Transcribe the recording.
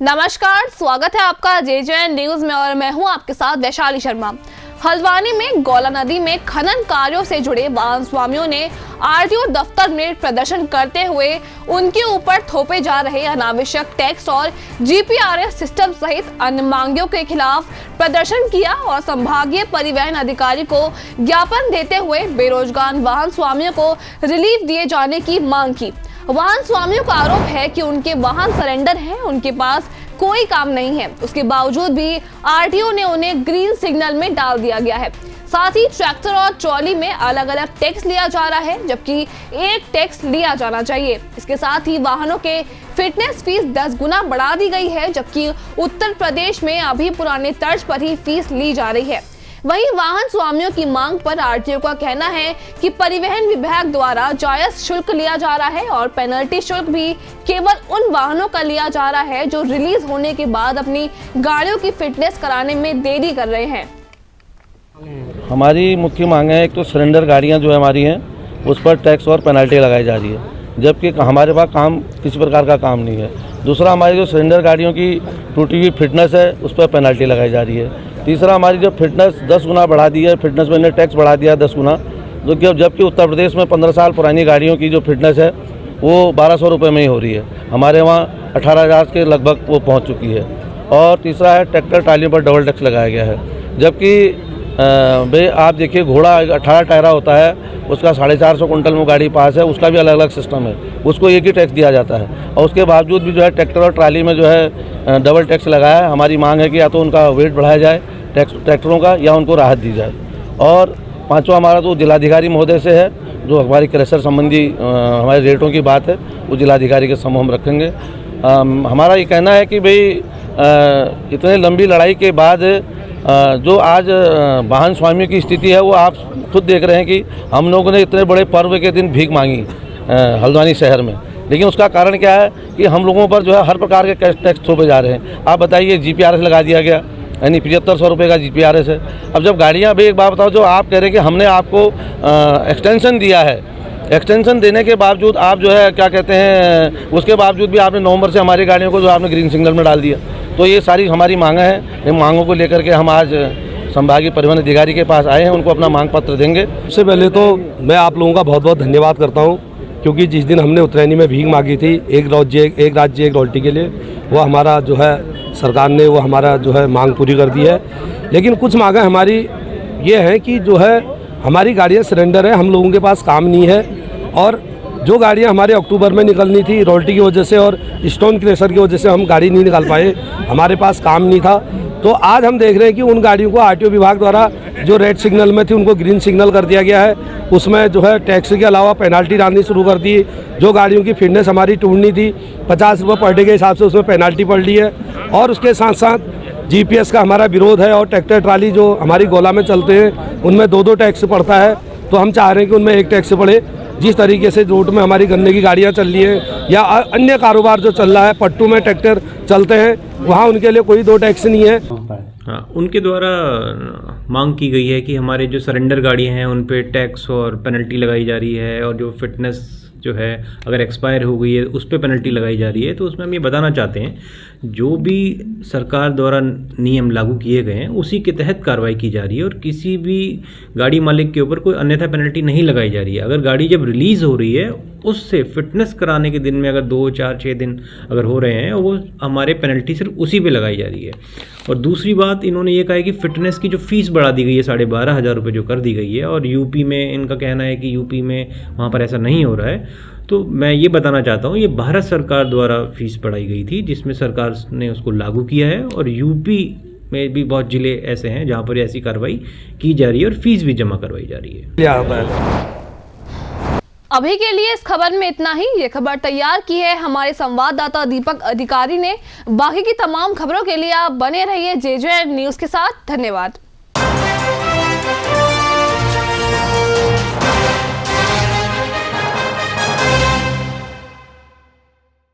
नमस्कार, स्वागत है आपका जे न्यूज में और मैं हूं आपके साथ वैशाली शर्मा। हल्द्वानी में गौला नदी में खनन कार्यों से जुड़े वाहन स्वामियों ने आरटीओ दफ्तर में प्रदर्शन करते हुए उनके ऊपर थोपे जा रहे अनावश्यक टैक्स और जीपीआरएस सिस्टम सहित अन्य मांगों के खिलाफ प्रदर्शन किया और संभागीय परिवहन अधिकारी को ज्ञापन देते हुए बेरोजगार वाहन स्वामियों को रिलीफ दिए जाने की मांग की। वाहन स्वामियों का आरोप है कि उनके वाहन सरेंडर हैं, उनके पास कोई काम नहीं है, उसके बावजूद भी आरटीओ ने उन्हें ग्रीन सिग्नल में डाल दिया गया है। साथ ही ट्रैक्टर और ट्रॉली में अलग अलग टैक्स लिया जा रहा है, जबकि एक टैक्स लिया जाना चाहिए। इसके साथ ही वाहनों के फिटनेस फीस 10 गुना बढ़ा दी गई है, जबकि उत्तर प्रदेश में अभी पुराने तर्ज पर ही फीस ली जा रही है। वहीं वाहन स्वामियों की मांग पर आरटीओ का कहना है कि परिवहन विभाग द्वारा जायज शुल्क लिया जा रहा है और पेनल्टी शुल्क भी केवल उन वाहनों का लिया जा रहा है जो रिलीज होने के बाद अपनी गाड़ियों की फिटनेस कराने में देरी कर रहे हैं। हमारी मुख्य मांग है, एक तो सिलेंडर गाड़ियां जो हमारी हैं उस पर टैक्स और पेनल्टी लगाई जा रही है, जबकि हमारे पास काम किसी प्रकार का काम नहीं है। दूसरा, हमारी जो सिलेंडर गाड़ियों की टूटी हुई फिटनेस है उस पर पेनल्टी लगाई जा रही है। तीसरा, हमारी जो फिटनेस 10 गुना बढ़ा दी है, फिटनेस में टैक्स बढ़ा दिया 10 गुना, जो कि जबकि उत्तर प्रदेश में 15 साल पुरानी गाड़ियों की जो फिटनेस है वो 1200 रुपये में ही हो रही है, हमारे वहाँ 18,000 के लगभग वो पहुँच चुकी है। और तीसरा है, ट्रैक्टर ट्राली पर डबल टैक्स लगाया गया है, जबकि भाई आप देखिए घोड़ा 18 टायरा होता है, उसका 450 कुंटल में गाड़ी पास है, उसका भी अलग अलग सिस्टम है, उसको एक ही टैक्स दिया जाता है और उसके बावजूद भी जो है ट्रैक्टर और ट्राली में जो है डबल टैक्स लगाया है। हमारी मांग है कि या तो उनका वेट बढ़ाया जाए ट्रैक्टरों का या उनको राहत दी जाए। और पांचवा हमारा तो जिलाधिकारी महोदय से है, जो हमारी क्रैशर संबंधी हमारे रेटों की बात है वो जिलाधिकारी के समूह हम रखेंगे। हमारा ये कहना है कि भाई इतने लंबी लड़ाई के बाद जो आज वाहन स्वामियों की स्थिति है वो आप खुद देख रहे हैं कि हम लोगों ने इतने बड़े पर्व के दिन भीख मांगी हल्द्वानी शहर में, लेकिन उसका कारण क्या है कि हम लोगों पर जो है हर प्रकार के टैक्स थोपे जा रहे हैं। आप बताइए, जीपीआरएस लगा दिया गया, यानी 7500 रुपये का जीपीआरएस है। अब जब गाड़ियाँ भी, एक बात बताओ, जो आप कह रहे हैं कि हमने आपको एक्सटेंशन दिया है, एक्सटेंशन देने के बावजूद आप जो है क्या कहते हैं, उसके बावजूद भी आपने नवंबर से हमारी गाड़ियों को जो आपने ग्रीन सिग्नल में डाल दिया। तो ये सारी हमारी मांगें हैं, इन मांगों को लेकर के हम आज संभागीय परिवहन अधिकारी के पास आए हैं, उनको अपना मांग पत्र देंगे। सबसे पहले तो मैं आप लोगों का बहुत बहुत धन्यवाद करता हूं, क्योंकि जिस दिन हमने उत्तरायणी में भीख मांगी थी एक राज्य एक रोटी के लिए, वो हमारा जो है सरकार ने वो हमारा जो है मांग पूरी कर दी है। लेकिन कुछ मांगें हमारी ये हैं कि जो है हमारी गाड़ियाँ सिलेंडर है, हम लोगों के पास काम नहीं है, और जो गाड़ियाँ हमारे अक्टूबर में निकलनी थी रॉयल्टी की वजह से और स्टोन क्रैशर की वजह से हम गाड़ी नहीं निकाल पाए, हमारे पास काम नहीं था। तो आज हम देख रहे हैं कि उन गाड़ियों को आरटीओ विभाग द्वारा जो रेड सिग्नल में थी उनको ग्रीन सिग्नल कर दिया गया है। उसमें जो है टैक्स के अलावा पेनाल्टी डालनी शुरू कर दी। जो गाड़ियों की फिटनेस हमारी टूटनी थी 50 रुपये पर डे के हिसाब से उसमें पेनाल्टी पड़ रही है। और उसके साथ साथ जीपीएस का हमारा विरोध है, और ट्रैक्टर ट्राली जो हमारी गोला में चलते हैं उनमें 2-2 टैक्स पड़ता है। तो हम चाह रहे हैं कि उनमें एक टैक्स पड़े। जिस तरीके से रोड में हमारी गन्ने की गाड़ियाँ चल रही हैं या अन्य कारोबार जो चल रहा है, पट्टू में ट्रैक्टर चलते हैं, वहाँ उनके लिए कोई 2 टैक्स नहीं है। हाँ, उनके द्वारा मांग की गई है कि हमारे जो सरेंडर गाड़ियाँ हैं उन पे टैक्स और पेनल्टी लगाई जा रही है, और जो फिटनेस जो है अगर एक्सपायर हो गई है उस पर पेनल्टी लगाई जा रही है। तो उसमें हम ये बताना चाहते हैं, जो भी सरकार द्वारा नियम लागू किए गए हैं उसी के तहत कार्रवाई की जा रही है और किसी भी गाड़ी मालिक के ऊपर कोई अन्यथा पेनल्टी नहीं लगाई जा रही है। अगर गाड़ी जब रिलीज़ हो रही है उससे फिटनेस कराने के दिन में अगर 2, 4, 6 दिन अगर हो रहे हैं, वो हमारे पेनल्टी सिर्फ उसी पे लगाई जा रही है। और दूसरी बात, इन्होंने ये कहा है कि फ़िटनेस की जो फ़ीस बढ़ा दी गई है 12,500 रुपये जो कर दी गई है, और यूपी में इनका कहना है कि यूपी में वहाँ पर ऐसा नहीं हो रहा है। तो मैं ये बताना चाहता हूँ, ये भारत सरकार द्वारा फ़ीस बढ़ाई गई थी जिसमें सरकार ने उसको लागू किया है, और यूपी में भी बहुत ज़िले ऐसे हैं जहाँ पर ऐसी कार्रवाई की जा रही है और फीस भी जमा करवाई जा रही है। अभी के लिए इस खबर में इतना ही। ये खबर तैयार की है हमारे संवाददाता दीपक अधिकारी ने। बाकी की तमाम खबरों के लिए आप बने रहिए जे न्यूज के साथ। धन्यवाद।